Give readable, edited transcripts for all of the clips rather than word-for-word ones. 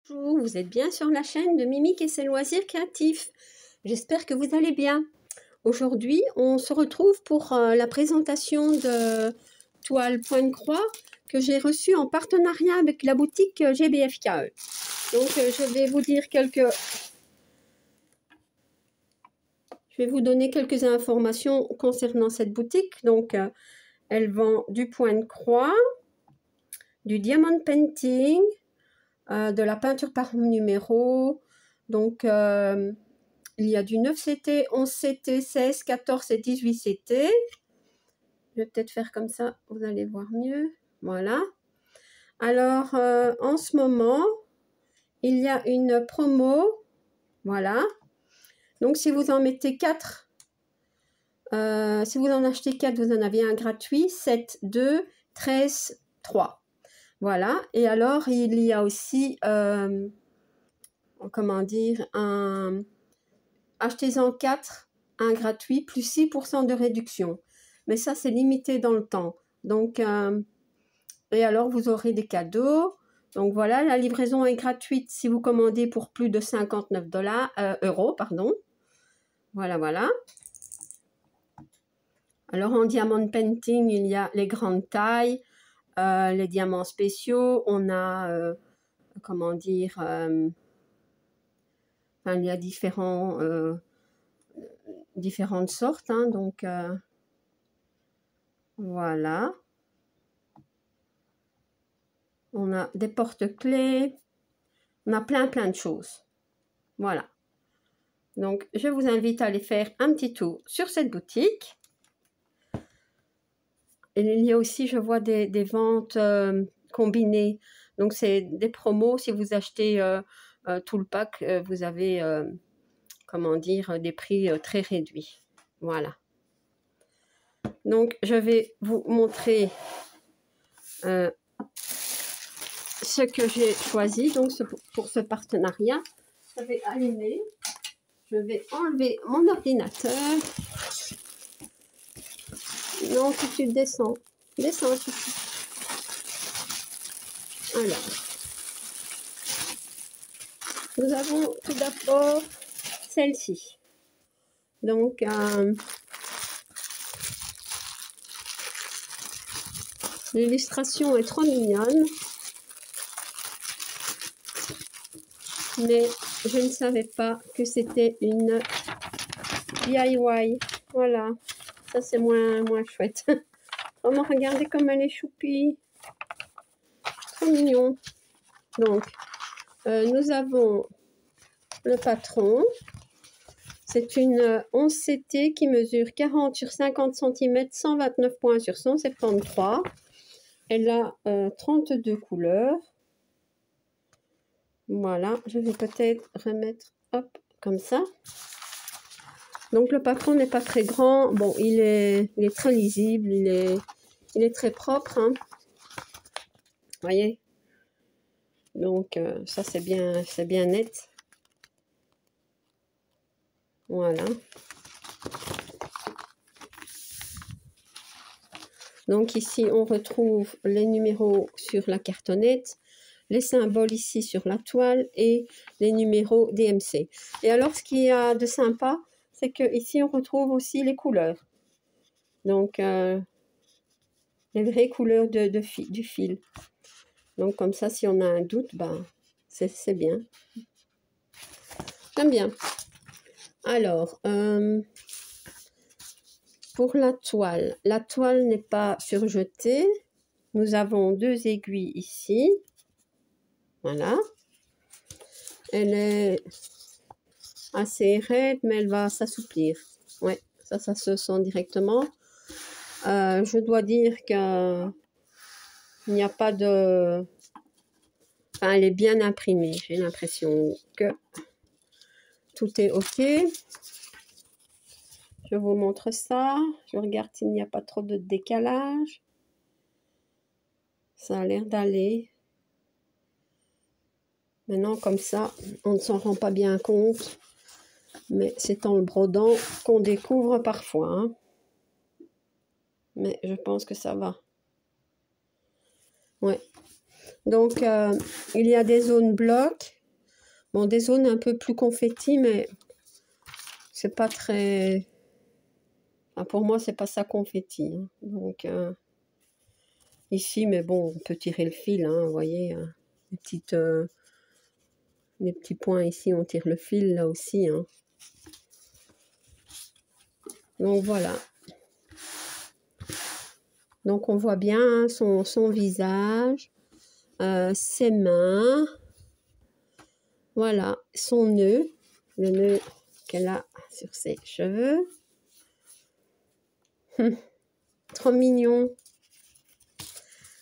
Bonjour, vous êtes bien sur la chaîne de Mimique et ses loisirs créatifs. J'espère que vous allez bien. Aujourd'hui, on se retrouve pour la présentation de toile Point de Croix que j'ai reçue en partenariat avec la boutique GBFKE. Donc, je vais vous donner quelques informations concernant cette boutique. Donc, elle vend du point de croix, du diamond painting, de la peinture par numéro. Donc, il y a du 9 CT, 11 CT, 16, 14 et 18 CT. Je vais peut-être faire comme ça, vous allez voir mieux. Voilà. Alors, en ce moment, il y a une promo. Voilà. Donc, si vous en mettez 4, si vous en achetez 4, vous en avez un gratuit. 7, 2, 13, 3. Voilà. Et alors, il y a aussi, comment dire, achetez-en 4, un gratuit, plus 6% de réduction. Mais ça, c'est limité dans le temps. Donc, et alors, vous aurez des cadeaux. Donc, voilà, la livraison est gratuite si vous commandez pour plus de 59 euros. Pardon. Voilà, voilà. Alors, en diamond painting, il y a les grandes tailles, les diamants spéciaux. On a, comment dire, enfin, il y a différentes sortes, hein, donc voilà. On a des porte-clés, on a plein de choses. Voilà. Donc, je vous invite à aller faire un petit tour sur cette boutique. Et il y a aussi, je vois, des ventes combinées. Donc, c'est des promos. Si vous achetez tout le pack, vous avez, comment dire, des prix très réduits. Voilà. Donc, je vais vous montrer ce que j'ai choisi donc pour ce partenariat. Je vais allumer, je vais enlever mon ordinateur. Non, tout de suite, descends tout de suite. Alors, nous avons tout d'abord celle-ci. Donc, l'illustration est trop mignonne. Mais je ne savais pas que c'était une DIY. Voilà, ça c'est moins chouette. Vraiment, regardez comme elle est choupie. Trop mignon. Donc, nous avons le patron. C'est une 11 CT qui mesure 40 sur 50 cm, 129 points sur 173. Elle a 32 couleurs. Voilà, je vais peut-être remettre, hop, comme ça. Donc le patron n'est pas très grand. Bon, il est très lisible, il est très propre, hein. Voyez. Donc ça c'est bien net. Voilà. Donc ici on retrouve les numéros sur la cartonnette, les symboles ici sur la toile et les numéros DMC. Et alors ce qu'il y a de sympa, c'est que ici on retrouve aussi les couleurs. Donc les vraies couleurs du fil. Donc comme ça, si on a un doute, ben c'est bien. J'aime bien. Alors, pour la toile n'est pas surjetée. Nous avons 2 aiguilles ici. Voilà. Elle est assez raide, mais elle va s'assouplir. Ouais, ça se sent directement. Je dois dire qu'il n'y a pas de... Enfin, elle est bien imprimée. J'ai l'impression que tout est OK. Je vous montre ça. Je regarde s'il n'y a pas trop de décalage. Ça a l'air d'aller. Maintenant, comme ça, on ne s'en rend pas bien compte. Mais c'est en le brodant qu'on découvre parfois, hein. Mais je pense que ça va. Ouais. Donc, il y a des zones blocs Bon, des zones un peu plus confetti, mais c'est pas très... Enfin, pour moi, c'est pas ça confetti. Hein. Donc, ici, mais bon, on peut tirer le fil, hein, vous voyez. Les petits points ici, on tire le fil, là aussi. Hein. Donc, voilà. Donc, on voit bien hein, son visage, ses mains. Voilà, son nœud, le nœud qu'elle a sur ses cheveux. Trop mignon.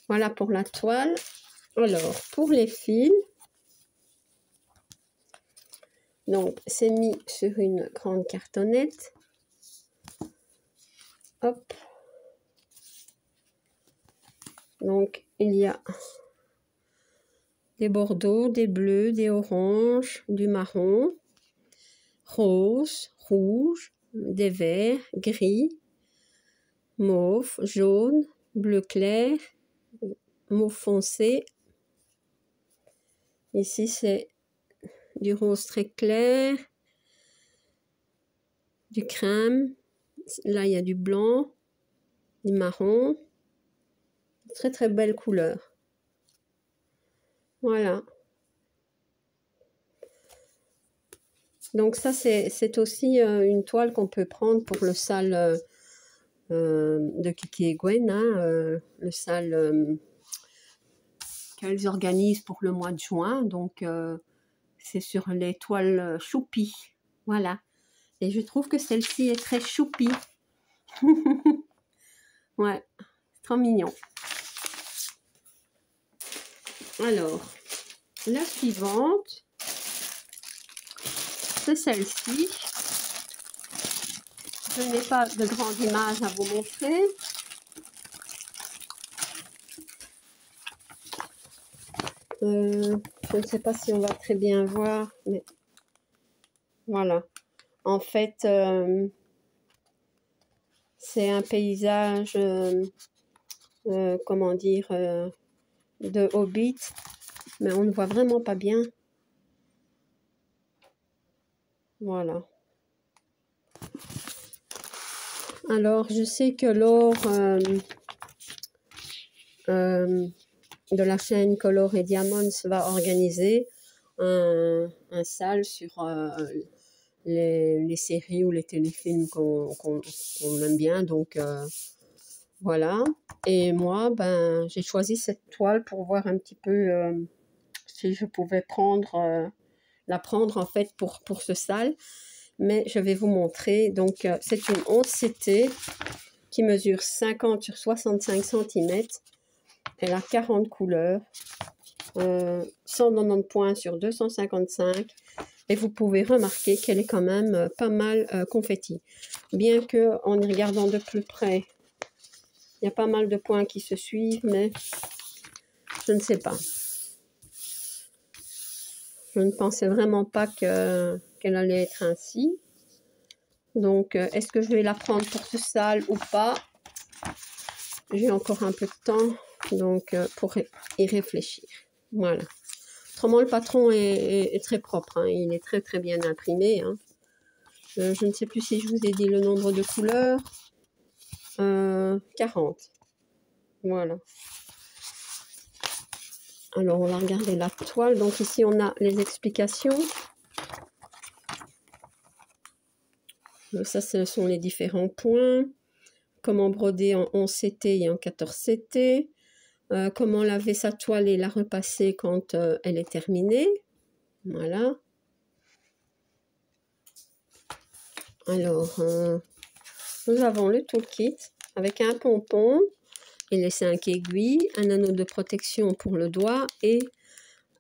Voilà pour la toile. Alors, pour les fils, donc c'est mis sur une grande cartonnette. Hop. Donc, il y a des bordeaux, des bleus, des oranges, du marron, rose, rouge, des verts, gris, mauve, jaune, bleu clair, mauve foncé. Ici, c'est du rose très clair, du crème. Là, il y a du blanc, du marron. Très, très belle couleur. Voilà. Donc ça, c'est aussi une toile qu'on peut prendre pour le sale de Kiki et Gwen, hein, le sale qu'elles organisent pour le mois de juin. Donc, c'est sur les toiles choupi. Voilà. Et je trouve que celle-ci est très choupi. Ouais, trop mignon. Alors, la suivante, c'est celle-ci. Je n'ai pas de grande image à vous montrer. Je ne sais pas si on va très bien voir, mais voilà. En fait, c'est un paysage, comment dire, de Hobbit, mais on ne voit vraiment pas bien. Voilà. Alors, je sais que Laure de la chaîne Color et Diamonds va organiser un sale sur les séries ou les téléfilms qu'on aime bien. Donc, voilà. Et moi, ben, j'ai choisi cette toile pour voir un petit peu si je pouvais la prendre en fait pour ce sale. Mais je vais vous montrer. Donc, c'est une 11 CT qui mesure 50 sur 65 cm. Elle a 40 couleurs. 190 points sur 255. Et vous pouvez remarquer qu'elle est quand même pas mal confetti. Bien que en y regardant de plus près, il y a pas mal de points qui se suivent, mais je ne sais pas. Je ne pensais vraiment pas qu'elle allait être ainsi. Donc, est-ce que je vais la prendre pour ce sale ou pas? J'ai encore un peu de temps, donc pour y réfléchir. Voilà. Autrement, le patron est très propre. Hein. Il est très, très bien imprimé. Hein. Je ne sais plus si je vous ai dit le nombre de couleurs. 40. Voilà. Alors, on va regarder la toile. Donc, ici, on a les explications. Ça, ce sont les différents points. Comment broder en 11 CT et en 14 CT. Comment laver sa toile et la repasser quand elle est terminée. Voilà. Alors, nous avons le toolkit avec un pompon et les 5 aiguilles, un anneau de protection pour le doigt et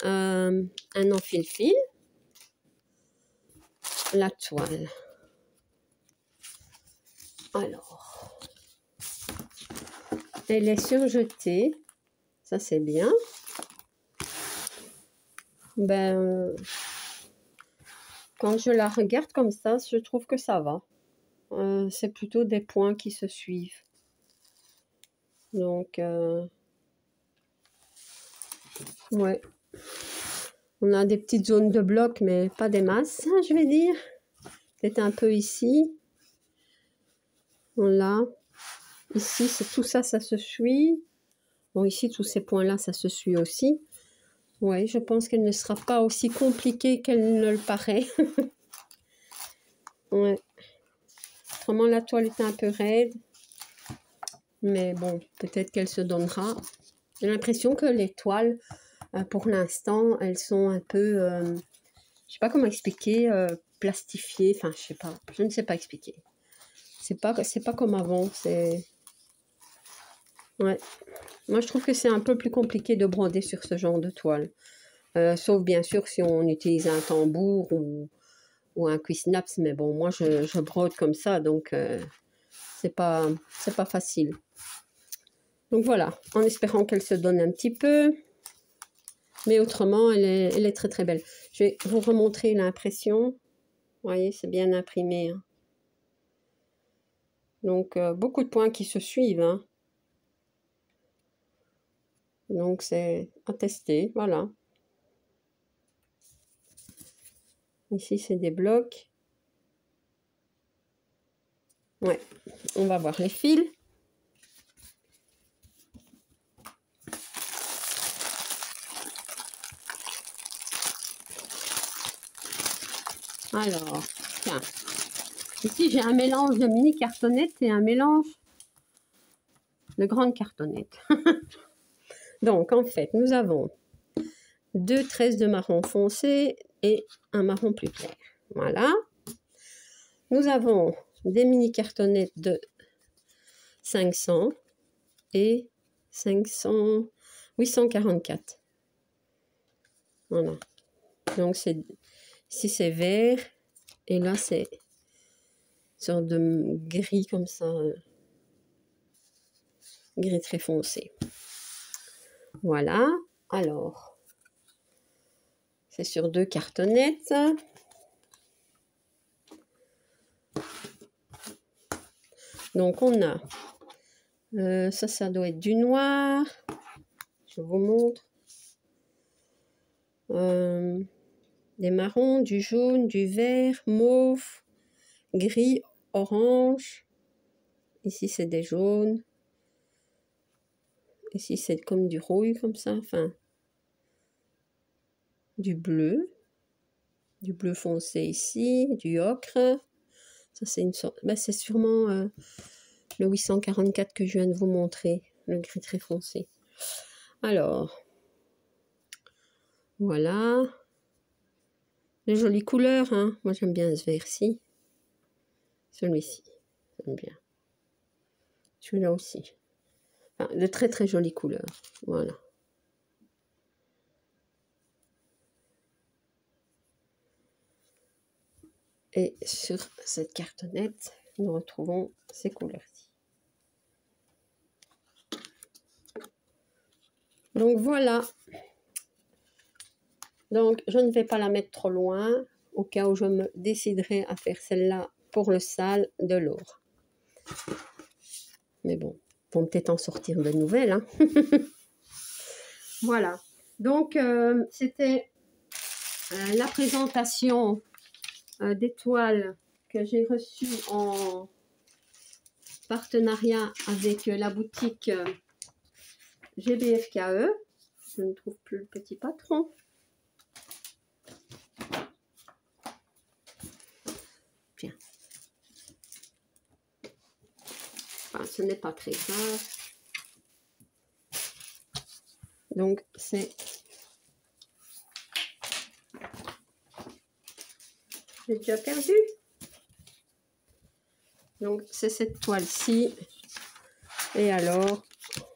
un enfile-fil. La toile. Alors, elle est surjetée. Ça, c'est bien. Ben, quand je la regarde comme ça, je trouve que ça va. C'est plutôt des points qui se suivent. Donc, ouais. On a des petites zones de blocs, mais pas des masses, je vais dire. Peut-être un peu ici. Voilà. Ici, c'est tout ça, ça se suit. Bon, ici, tous ces points-là, ça se suit aussi. Oui, je pense qu'elle ne sera pas aussi compliquée qu'elle ne le paraît. Ouais. Vraiment, la toile est un peu raide. Mais bon, peut-être qu'elle se donnera. J'ai l'impression que les toiles, pour l'instant, elles sont un peu... je sais pas comment expliquer, plastifiées. Enfin, je sais pas. Je ne sais pas expliquer. C'est pas comme avant. C'est... Ouais. Moi, je trouve que c'est un peu plus compliqué de broder sur ce genre de toile. Sauf bien sûr si on utilise un tambour ou un Cuissnaps. Mais bon, moi, je brode comme ça. Donc, c'est pas facile. Donc voilà, en espérant qu'elle se donne un petit peu. Mais autrement, elle est très très belle. Je vais vous remontrer l'impression. Vous voyez, c'est bien imprimé. Hein. Donc, beaucoup de points qui se suivent. Hein. Donc, c'est à tester. Voilà. Ici, c'est des blocs. Ouais, on va voir les fils. Alors, tiens. Ici, j'ai un mélange de mini cartonnettes et un mélange de grandes cartonnettes. Donc, en fait, nous avons 2 tresses de marron foncé et un marron plus clair. Voilà. Nous avons des mini cartonnettes de 500 et 844. Voilà. Donc, ici, c'est vert. Et là, c'est une sorte de gris comme ça. Gris très foncé. Voilà. Alors, c'est sur 2 cartonnettes. Donc, on a... ça doit être du noir. Je vous montre. Des marrons, du jaune, du vert, mauve, gris, orange. Ici, c'est des jaunes. Ici, c'est comme du rouille, comme ça. Enfin, du bleu foncé ici, du ocre. Ça, c'est une sorte... Ben, c'est sûrement le 844 que je viens de vous montrer, le gris très foncé. Alors, voilà. De jolies couleurs, hein. Moi, j'aime bien ce vert-ci. Celui-ci, j'aime bien. Celui-là aussi. Enfin, de très très jolies couleurs. Voilà. Et sur cette cartonnette, nous retrouvons ces couleurs-ci. Donc voilà. Donc je ne vais pas la mettre trop loin, au cas où je me déciderai à faire celle-là pour le sale de l'or. Mais bon, vont peut-être en sortir de nouvelles. Hein. Voilà. Donc c'était la présentation des toiles que j'ai reçues en partenariat avec la boutique GBFKE. Je ne trouve plus le petit patron. Tiens. Enfin, ce n'est pas très grave. Donc, c'est... J'ai déjà perdu. Donc, c'est cette toile-ci. Et alors,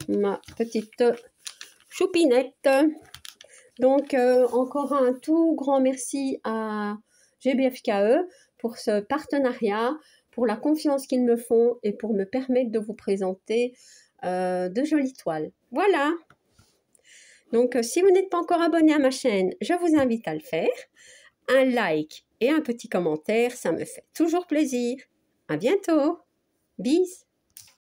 ma petite choupinette. Donc, encore un tout grand merci à GBFKE pour ce partenariat, pour la confiance qu'ils me font et pour me permettre de vous présenter de jolies toiles. Voilà. Donc, si vous n'êtes pas encore abonné à ma chaîne, je vous invite à le faire. Un like et un petit commentaire, ça me fait toujours plaisir. À bientôt. Bis.